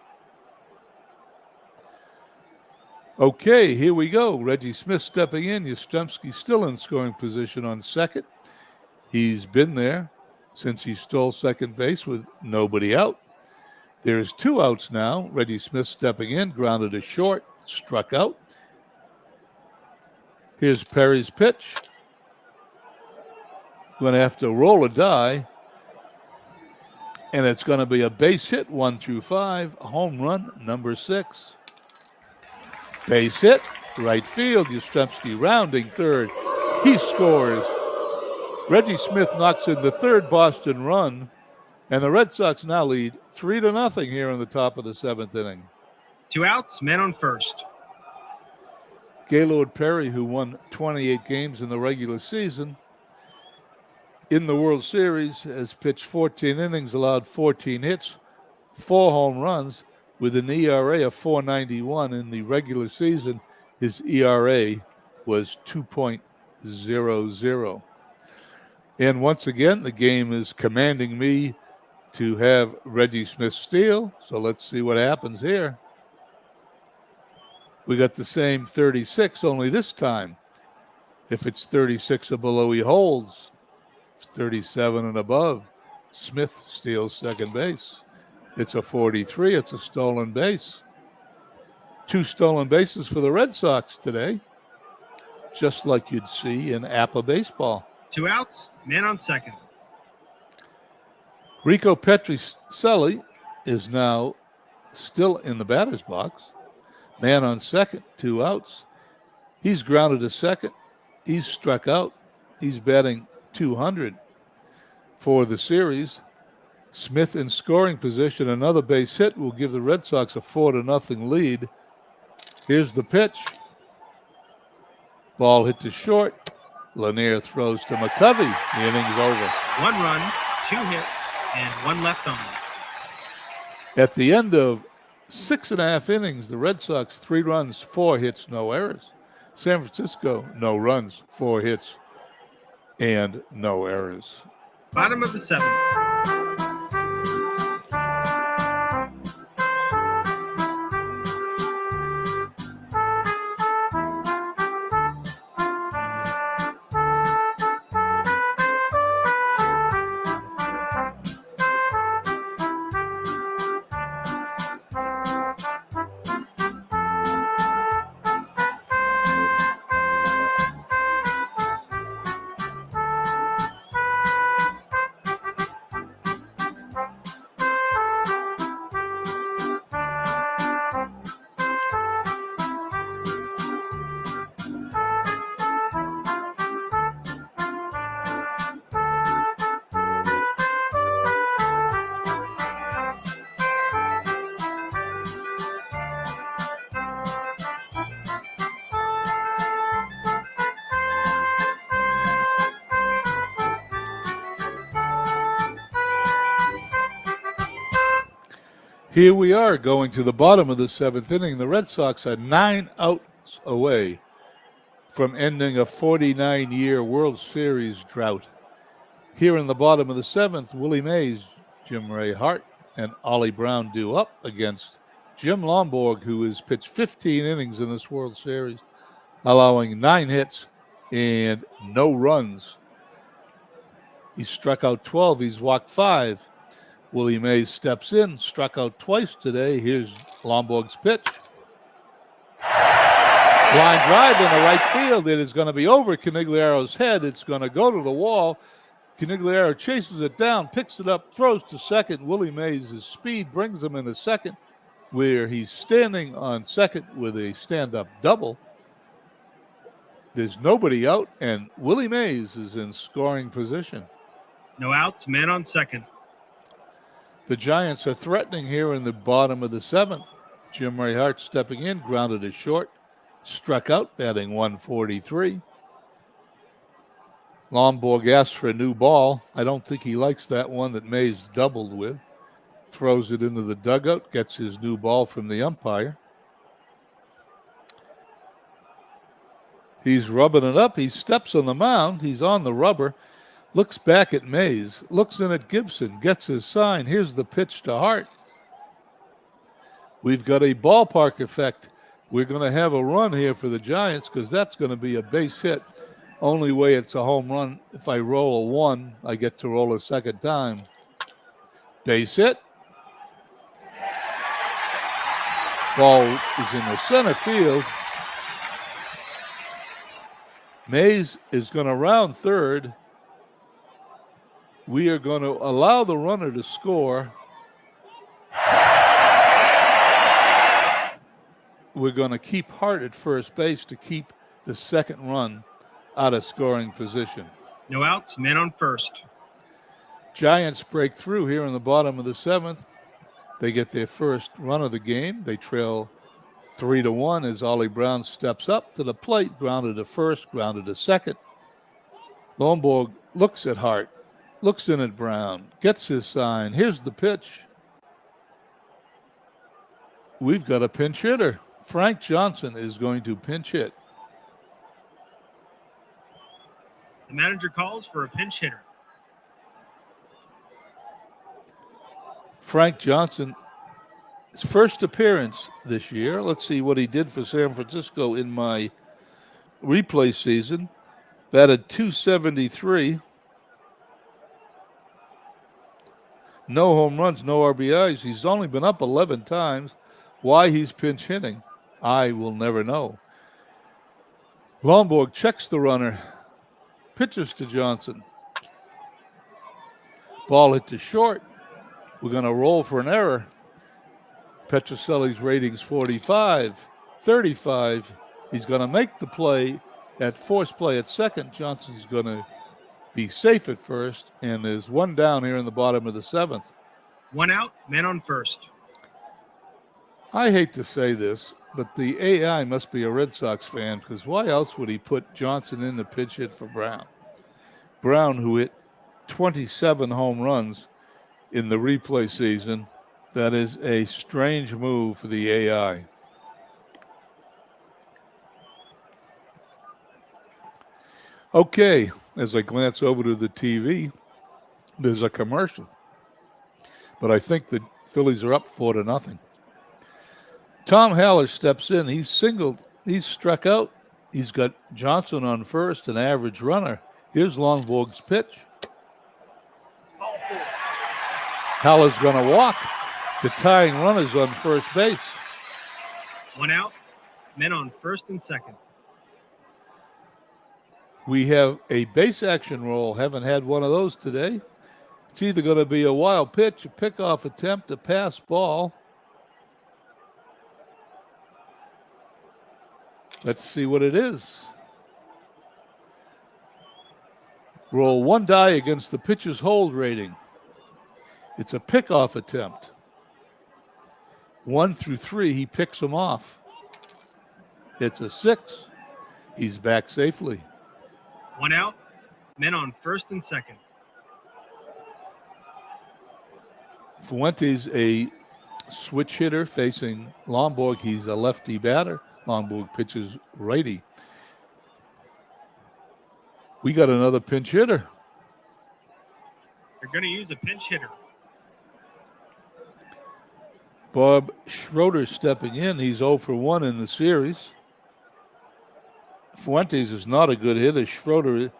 Okay, here we go. Reggie Smith stepping in. Yastrzemski still in scoring position on second. He's been there since he stole second base with nobody out. There's 2 outs now. Reggie Smith stepping in, grounded to short, struck out. Here's Perry's pitch. Going to have to roll a die. And it's going to be a base hit, 1 through 5, home run, number 6. Base hit, right field. Yastrzemski rounding third. He scores. Reggie Smith knocks in the third Boston run. And the Red Sox now lead 3-0 here in the top of the 7th inning. 2 outs, men on first. Gaylord Perry, who won 28 games in the regular season, in the World Series, has pitched 14 innings, allowed 14 hits, 4 home runs, with an ERA of 4.91. In the regular season, his ERA was 2.00. And once again, the game is commanding me to have Reggie Smith steal. So let's see what happens here. We got the same 36, only this time, if it's 36 or below, he holds. 37 and above, Smith steals second base. It's a 43. It's a stolen base. 2 stolen bases for the Red Sox today, just like you'd see in APA baseball. 2 outs, men on second. Rico Petrocelli is now still in the batter's box. Man on second, 2 outs. He's grounded to second. He's struck out. He's batting .200 for the series. Smith in scoring position. Another base hit will give the Red Sox a 4-0 lead. Here's the pitch. Ball hit to short. Lanier throws to McCovey. The inning's over. 1 run, 2 hits, and 1 left on. At the end of 6.5 innings, the Red Sox 3 runs, 4 hits, no errors. San Francisco, no runs, 4 hits, and no errors. Bottom of the 7th. Here we are going to the bottom of the 7th inning. The Red Sox are 9 outs away from ending a 49-year World Series drought. Here in the bottom of the 7th, Willie Mays, Jim Ray Hart, and Ollie Brown due up against Jim Lomborg, who has pitched 15 innings in this World Series, allowing 9 hits and no runs. He struck out 12. He's walked 5. Willie Mays steps in, struck out twice today. Here's Lomborg's pitch. Line drive in the right field. It is going to be over Canigliero's head. It's going to go to the wall. Canigliero chases it down, picks it up, throws to second. Willie Mays' speed brings him into second, where he's standing on second with a stand-up double. There's nobody out, and Willie Mays is in scoring position. No outs, men on second. The Giants are threatening here in the bottom of the 7th. Jim Ray Hart stepping in, grounded to short, struck out, batting 143. Lomborg asks for a new ball. I don't think he likes that one that Mays doubled with. Throws it into the dugout, gets his new ball from the umpire. He's rubbing it up. He steps on the mound. He's on the rubber. Looks back at Mays, looks in at Gibson, gets his sign. Here's the pitch to Hart. We've got a ballpark effect. We're going to have a run here for the Giants because that's going to be a base hit. Only way it's a home run, if I roll a 1, I get to roll a second time. Base hit. Ball is in the center field. Mays is going to round third. We are going to allow the runner to score. We're going to keep Hart at first base to keep the second run out of scoring position. No outs, men on first. Giants break through here in the bottom of the 7th. They get their first run of the game. They trail 3-1 as Ollie Brown steps up to the plate, grounded to first, grounded to second. Lomborg looks at Hart, looks in at Brown, gets his sign. Here's the pitch. We've got a pinch hitter. Frank Johnson is going to pinch hit. The manager calls for a pinch hitter. Frank Johnson, his first appearance this year. Let's see what he did for San Francisco in my replay season. Batted .273. No home runs, no RBIs. He's only been up 11 times. Why he's pinch hitting, I will never know. Lomborg checks the runner. Pitches to Johnson. Ball hit to short. We're going to roll for an error. Petrocelli's rating's 45, 35. He's going to make the play at force play at second. Johnson's going to be safe at first, and there's one down here in the bottom of the 7th. 1 out, men on first. I hate to say this, but the AI must be a Red Sox fan, because why else would he put Johnson in the pitch hit for Brown? Brown, who hit 27 home runs in the replay season. That is a strange move for the AI. Okay, as I glance over to the TV, there's a commercial. But I think the Phillies are up 4-0. Tom Haller steps in. He's singled. He's struck out. He's got Johnson on first, an average runner. Here's Lomborg's pitch. Haller's going to walk. The tying runner's on first base. 1 out, men on first and second. We have a base action roll. Haven't had one of those today. It's either going to be a wild pitch, a pickoff attempt, a pass ball. Let's see what it is. Roll 1 die against the pitcher's hold rating. It's a pickoff attempt. 1 through 3, he picks them off. It's a 6. He's back safely. 1 out, men on first and second. Fuentes, a switch hitter facing Lomborg. He's a lefty batter. Lomborg pitches righty. We got another pinch hitter. They're going to use a pinch hitter. Bob Schroeder stepping in. He's 0 for 1 in the series. Fuentes is not a good hitter. Schroeder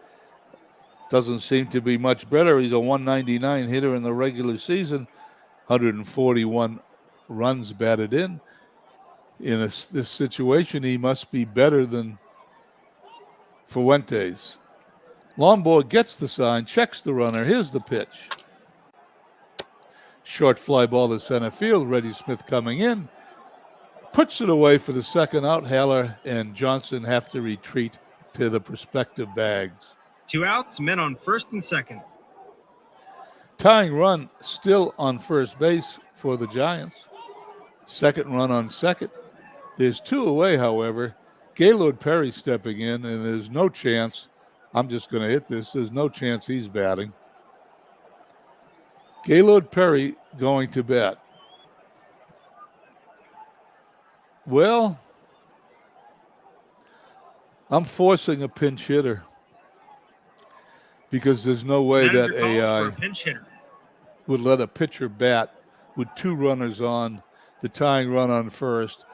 doesn't seem to be much better. He's a 199 hitter in the regular season, 141 runs batted in. In this situation, he must be better than Fuentes. Lomborg gets the sign, checks the runner. Here's the pitch. Short fly ball to center field. Reggie Smith coming in. Puts it away for the second out. Haller and Johnson have to retreat to the prospective bags. 2 outs, men on first and second. Tying run still on first base for the Giants. Second run on second. There's 2 away, however. Gaylord Perry stepping in, and there's no chance. I'm just going to hit this. There's no chance he's batting. Gaylord Perry going to bat. Well, I'm forcing a pinch hitter. because there's no way that Manager calls for AI a pinch hitter. would let a pitcher bat with 2 runners on, the tying run on first,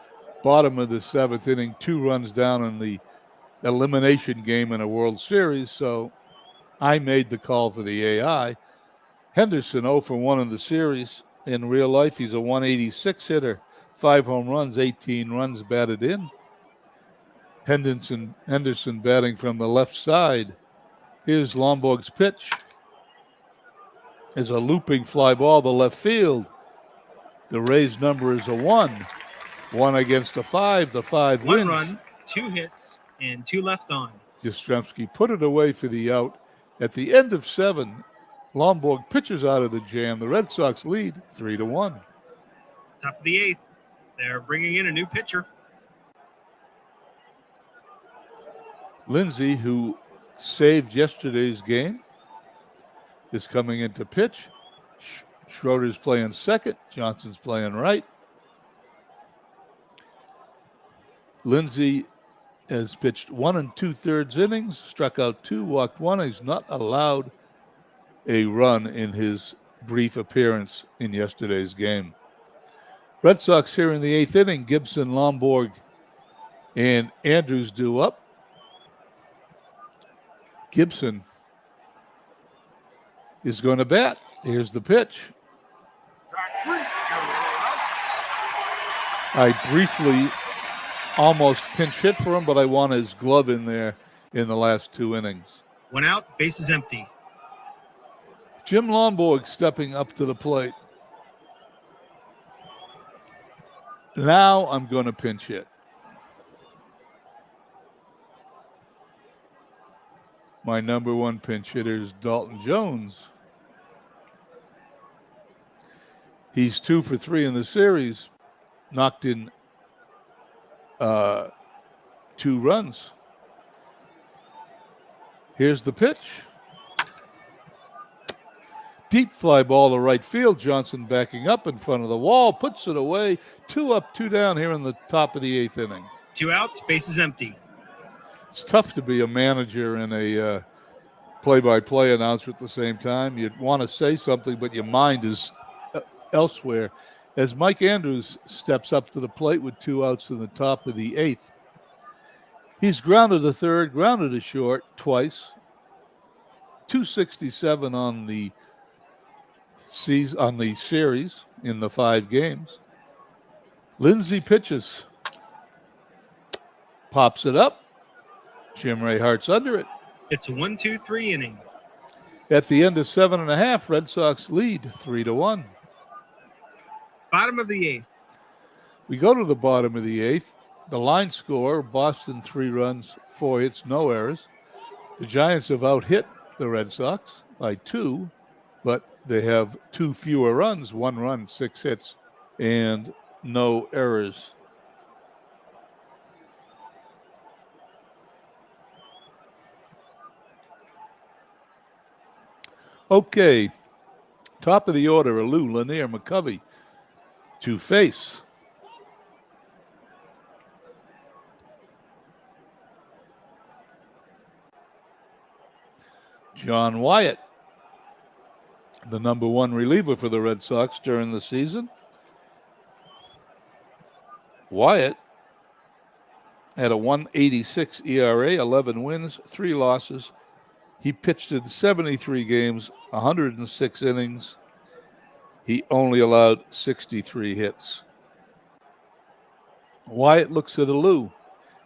bottom of the 7th inning, 2 runs down in the elimination game in a World Series. So I made the call for the AI. Henderson 0 for 1 in the series. In real life, he's a 186 hitter, 5 home runs, 18 runs batted in. Henderson batting from the left side. Here's Lomborg's pitch. Is a looping fly ball to left field. The Rays number is a 1. 1 against a 5. The 5 1 wins. run, 2 hits, and 2 left on. Yastrzemski put it away for the out. At the end of 7, Lomborg pitches out of the jam. The Red Sox lead 3-1. Top of the 8th. They're bringing in a new pitcher. Lindsay, who saved yesterday's game, is coming in to pitch. Schroeder's playing second. Johnson's playing right. Lindsay has pitched 1 2/3 innings, struck out 2, walked 1. He's not allowed a run in his brief appearance in yesterday's game. Red Sox here in the 8th inning. Gibson, Lomborg, and Andrews due up. Gibson is going to bat. Here's the pitch. I briefly almost pinch hit for him, but I want his glove in there in the last 2 innings. 1 out, bases empty. Jim Lomborg stepping up to the plate. Now I'm going to pinch hit. My number 1 pinch hitter is Dalton Jones. He's 2 for 3 in the series. Knocked in 2 runs. Here's the pitch. Deep fly ball to right field. Johnson backing up in front of the wall. Puts it away. 2 up, 2 down here in the top of the 8th inning. 2 outs, bases empty. It's tough to be a manager and a play-by-play announcer at the same time. You'd want to say something, but your mind is elsewhere. As Mike Andrews steps up to the plate with 2 outs in the top of the 8th. He's grounded to third, grounded to short twice. 267 on the series in the 5 games. Lindsay pitches. Pops it up. Jim Ray Hart's under it. It's a 1-2-3 inning. At the end of 7.5, Red Sox lead 3-1. Bottom of the 8th. We go to the bottom of the 8th. The line score, Boston 3 runs, 4 hits, no errors. The Giants have out-hit the Red Sox by 2, but they have 2 fewer runs, 1 run, 6 hits, and no errors. Okay, top of the order, Alou, Lanier, McCovey to face. John Wyatt, the number 1 reliever for the Red Sox during the season. Wyatt had a 186 ERA, 11 wins, 3 losses. He pitched in 73 games, 106 innings. He only allowed 63 hits. Wyatt looks at Alou,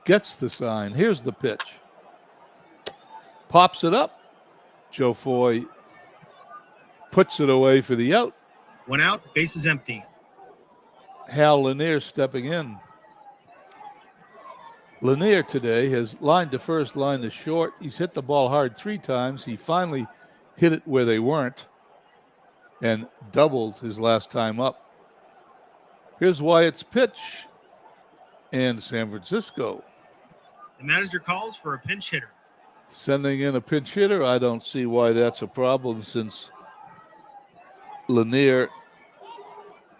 gets the sign. Here's the pitch. Pops it up. Joe Foy puts it away for the out. 1 out, bases empty. Hal Lanier stepping in. Lanier today has lined to first, lined to short. He's hit the ball hard 3 times. He finally hit it where they weren't and doubled his last time up. Here's Wyatt's pitch and San Francisco. The manager calls for a pinch hitter. Sending in a pinch hitter. I don't see why that's a problem since Lanier,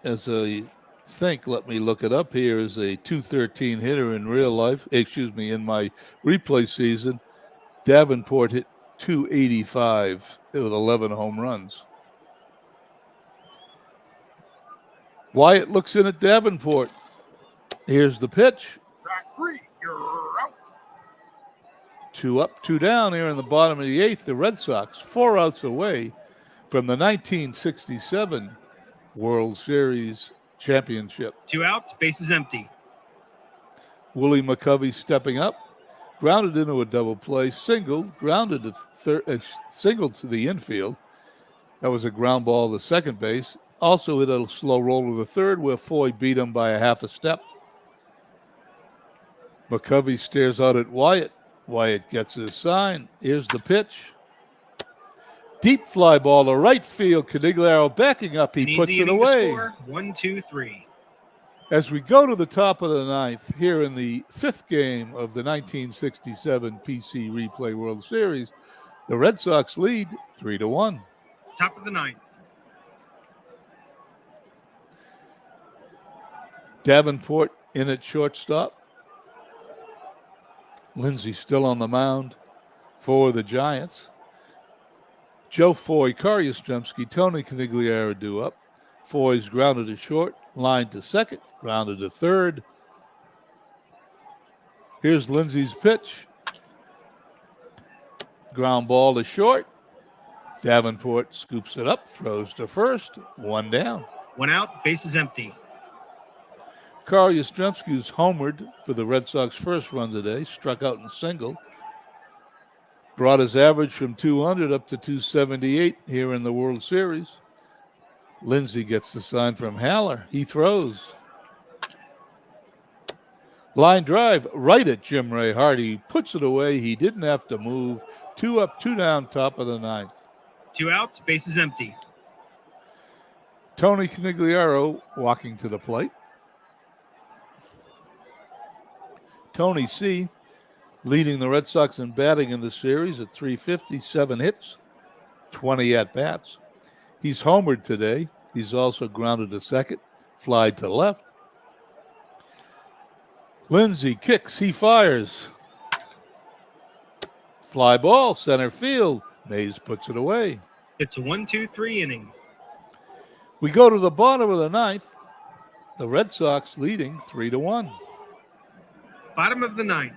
let me look it up here, is a 213 hitter in real life. In my replay season. Davenport hit .285 with 11 home runs. Wyatt looks in at Davenport. Here's the pitch. Strike 3, you're out. 2 up, 2 down here in the bottom of the 8th. The Red Sox 4 outs away from the 1967 World Series championship. 2 outs, bases empty. Willie McCovey stepping up, grounded into a double play, singled, grounded to singled to the infield. That was a ground ball to second base. Also hit a slow roll to the third where Foy beat him by a half a step. McCovey stares out at Wyatt. Wyatt gets his sign. Here's the pitch. Deep fly ball to right field. Canigliaro backing up. He puts it away. 1, 2, 3. As we go to the top of the 9th, here in the 5th game of the 1967 PC Replay World Series, the Red Sox lead 3-1. Top of the 9th. Davenport in at shortstop. Lindsay still on the mound for the Giants. Joe Foy, Kari Yastrzemski, Tony Canigliaro due up. Foy's grounded to short, line to second, grounded to third. Here's Lindsay's pitch. Ground ball to short. Davenport scoops it up, throws to first, 1 down. 1 out, bases empty. Kari Yastrzemski's homered for the Red Sox first run today, struck out in single. Brought his average from 200 up to 278 here in the World Series. Lindsay gets the sign from Haller. He throws. Line drive right at Jim Ray Hart. He puts it away. He didn't have to move. 2 up, 2 down, top of the 9th. 2 outs, bases empty. Tony Canigliaro walking to the plate. Tony C. leading the Red Sox in batting in the series at .350, 7 hits, 20 at-bats. He's homered today. He's also grounded to second, flied to left. Lindsay kicks, he fires. Fly ball, center field. Mays puts it away. It's a 1, 2, 3 inning. We go to the bottom of the 9th. The Red Sox leading 3-1. Bottom of the 9th.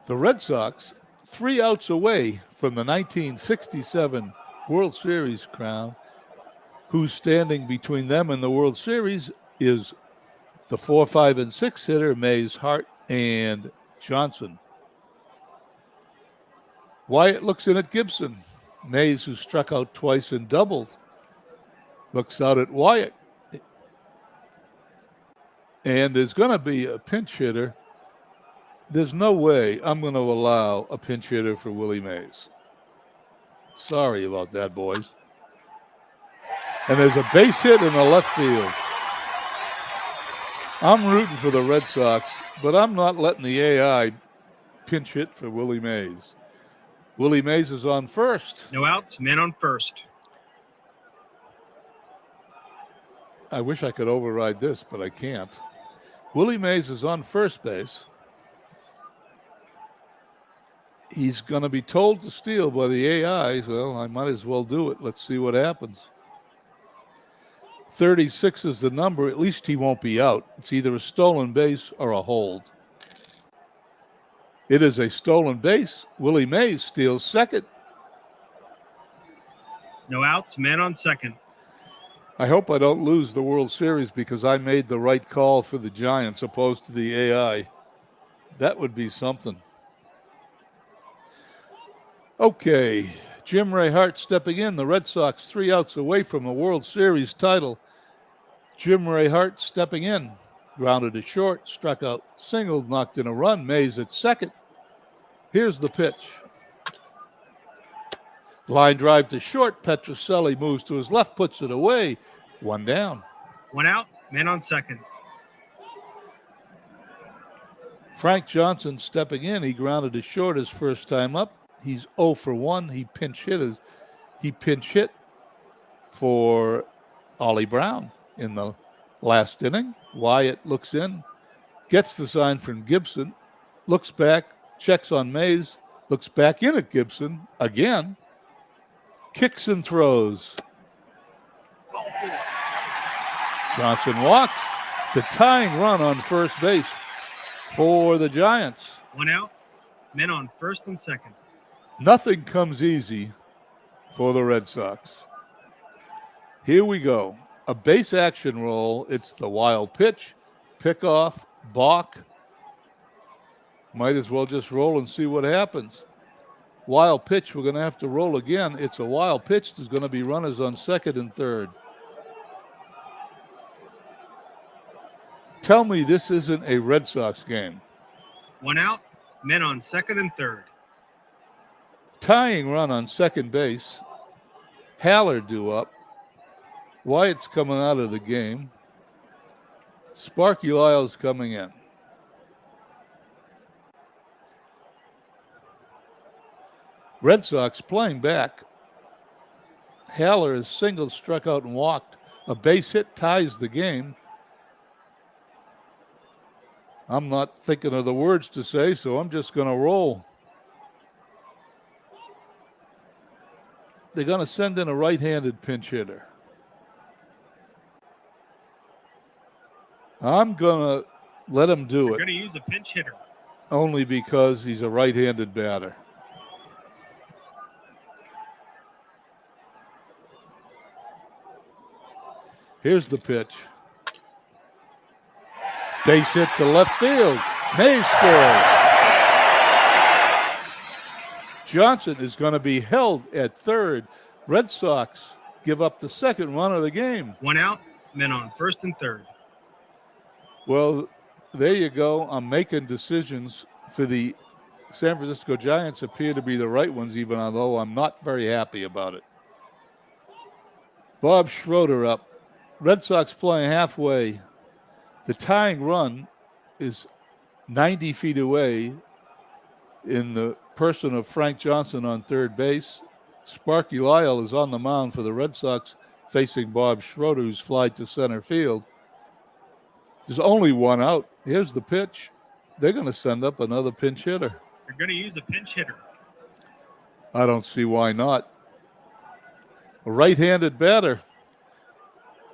The Red Sox 3 outs away from the 1967 World Series crown. Who's standing between them and the World Series is the 4, 5, and 6 hitter, Mays, Hart, and Johnson. Wyatt looks in at Gibson. Mays, who struck out twice and doubled, looks out at Wyatt. And there's going to be a pinch hitter. There's no way I'm going to allow a pinch hitter for Willie Mays. Sorry about that, boys. And there's a base hit in the left field. I'm rooting for the Red Sox, but I'm not letting the AI pinch hit for Willie Mays. Willie Mays is on first. No outs, men on first. I wish I could override this, but I can't. Willie Mays is on first base. He's going to be told to steal by the AIs. Well, I might as well do it. Let's see what happens. 36 is the number. At least he won't be out. It's either a stolen base or a hold. It is a stolen base. Willie Mays steals second. No outs, men on second. I hope I don't lose the World Series because I made the right call for the Giants opposed to the AI. That would be something. Okay, Jim Ray Hart stepping in. The Red Sox 3 outs away from a World Series title. Jim Ray Hart stepping in. Grounded to short, struck out, singled, knocked in a run. Mays at second. Here's the pitch. Line drive to short. Petrocelli moves to his left, puts it away. 1 down. 1 out, men on second. Frank Johnson stepping in. He grounded to short his first time up. He's 0 for 1. He pinch hit for Ollie Brown in the last inning. Wyatt looks in, gets the sign from Gibson, looks back, checks on Mays, Looks back in at Gibson again. Kicks and throws. Johnson walks. The tying run on first base for the Giants. 1 out. Men on first and second. Nothing comes easy for the Red Sox. Here we go. A base action roll. It's the wild pitch, pickoff, balk. Might as well just roll and see what happens. Wild pitch, we're going to have to roll again. It's a wild pitch. There's going to be runners on second and third. Tell me this isn't a Red Sox game. 1 out. Men on second and third. Tying run on second base. Haller due up. Wyatt's coming out of the game. Sparky Lyle's coming in. Red Sox playing back. Haller is single, struck out, and walked. A base hit ties the game. I'm not thinking of the words to say, so I'm just going to roll. They're going to send in a right-handed pinch hitter. I'm going to let him do They're it. going to use a pinch hitter. Only because he's a right-handed batter. Here's the pitch. Base hit to left field. May scores. Johnson is going to be held at third. Red Sox give up the second run of the game. 1 out. Men on first and third. Well, there you go. I'm making decisions for the San Francisco Giants appear to be the right ones, even although I'm not very happy about it. Bob Schroeder up. Red Sox playing halfway. The tying run is 90 feet away in the person of Frank Johnson on third base. Sparky Lyle is on the mound for the Red Sox facing Bob Schroeder, who's flied to center field. There's only 1 out. Here's the pitch. They're going to send up another pinch hitter. They're going to use a pinch hitter. I don't see why not. A right-handed batter.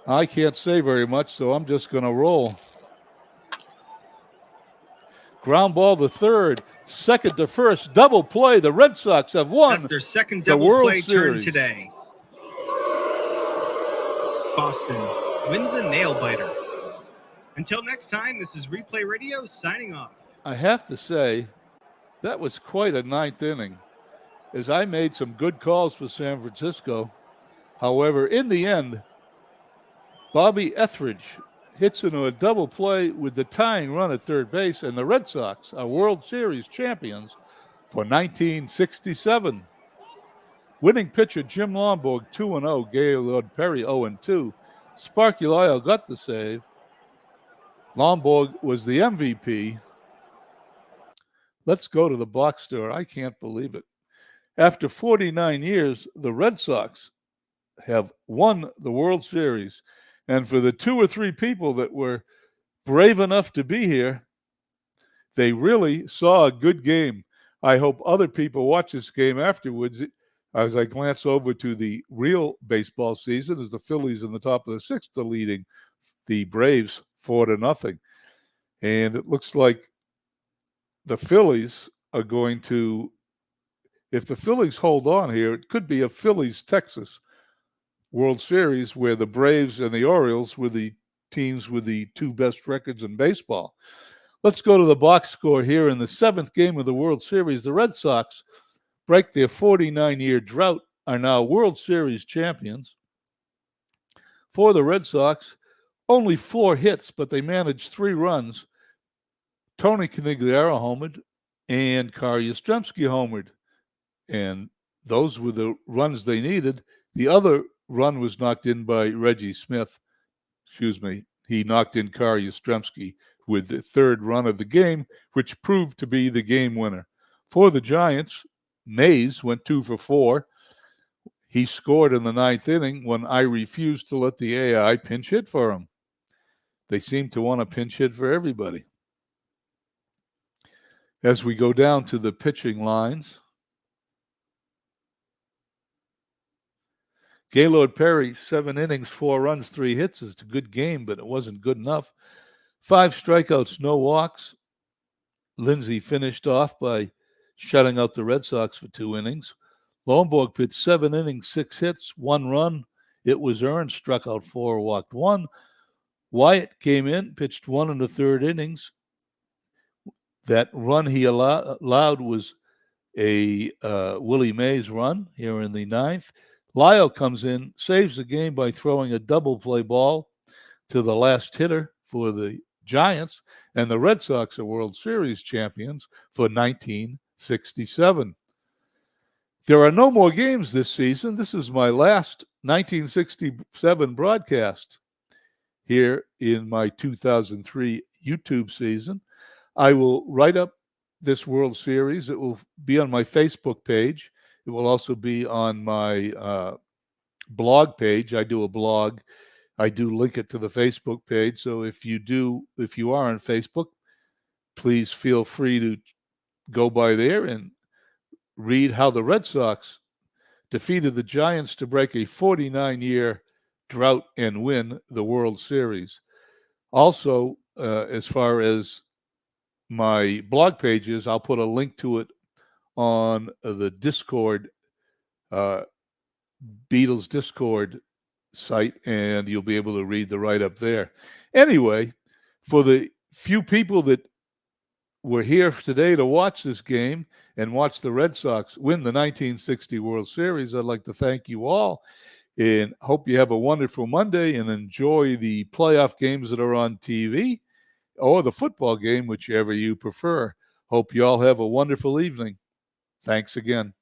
I can't say very much, so I'm just going to roll. Ground ball to third, second to first, double play. The Red Sox have won. That's their second the double World play turn Series. today. Boston wins a nail biter. Until next time, this is Replay Radio signing off. I have to say, that was quite a ninth inning, as I made some good calls for San Francisco. However, in the end, Bobby Etheridge hits into a double play with the tying run at third base, and the Red Sox are World Series champions for 1967. Winning pitcher Jim Lomborg 2-0, Gaylord Perry 0-2. Sparky Lyle got the save. Lomborg was the MVP. Let's go to the box score. I can't believe it. After 49 years, the Red Sox have won the World Series. And for the 2 or 3 people that were brave enough to be here, they really saw a good game. I hope other people watch this game afterwards. As I glance over to the real baseball season, as the Phillies in the top of the 6th are leading the Braves 4-0. And it looks like the Phillies are going to, if the Phillies hold on here, it could be a Phillies-Texas World Series where the Braves and the Orioles were the teams with the 2 best records in baseball. Let's go to the box score here in the 7th game of the World Series. The Red Sox break their 49-year drought, are now World Series champions. For the Red Sox, only 4 hits, but they managed 3 runs. Tony Canigliaro homered and Kari Yastrzemski homered. And those were the runs they needed. The other run was knocked in by Reggie Smith. He knocked in Kari Yastrzemski with the 3rd run of the game, which proved to be the game winner. For the Giants, Mays went 2 for 4. He scored in the 9th inning when I refused to let the AI pinch hit for him. They seem to want to pinch hit for everybody. As we go down to the pitching lines, Gaylord Perry, 7 innings, 4 runs, 3 hits. It's a good game, but it wasn't good enough. 5 strikeouts, no walks. Lindsay finished off by shutting out the Red Sox for 2 innings. Lomborg pitched 7 innings, 6 hits, 1 run. It was earned, struck out 4, walked 1. Wyatt came in, pitched 1 1/3 innings. That run he allowed was a Willie Mays run here in the 9th. Lyle comes in, saves the game by throwing a double play ball to the last hitter for the Giants, and the Red Sox are World Series champions for 1967. There are no more games this season. This is my last 1967 broadcast here in my 2003 YouTube season. I will write up this World Series. It will be on my Facebook page. It will also be on my blog page. I do a blog. I do link it to the Facebook page. So if you are on Facebook, please feel free to go by there and read how the Red Sox defeated the Giants to break a 49-year drought and win the World Series. Also, as far as my blog pages, I'll put a link to it on the Discord, Beatles Discord site, and you'll be able to read the write-up there. Anyway, for the few people that were here today to watch this game and watch the Red Sox win the 1960 World Series, I'd like to thank you all and hope you have a wonderful Monday and enjoy the playoff games that are on TV or the football game, whichever you prefer. Hope you all have a wonderful evening. Thanks again.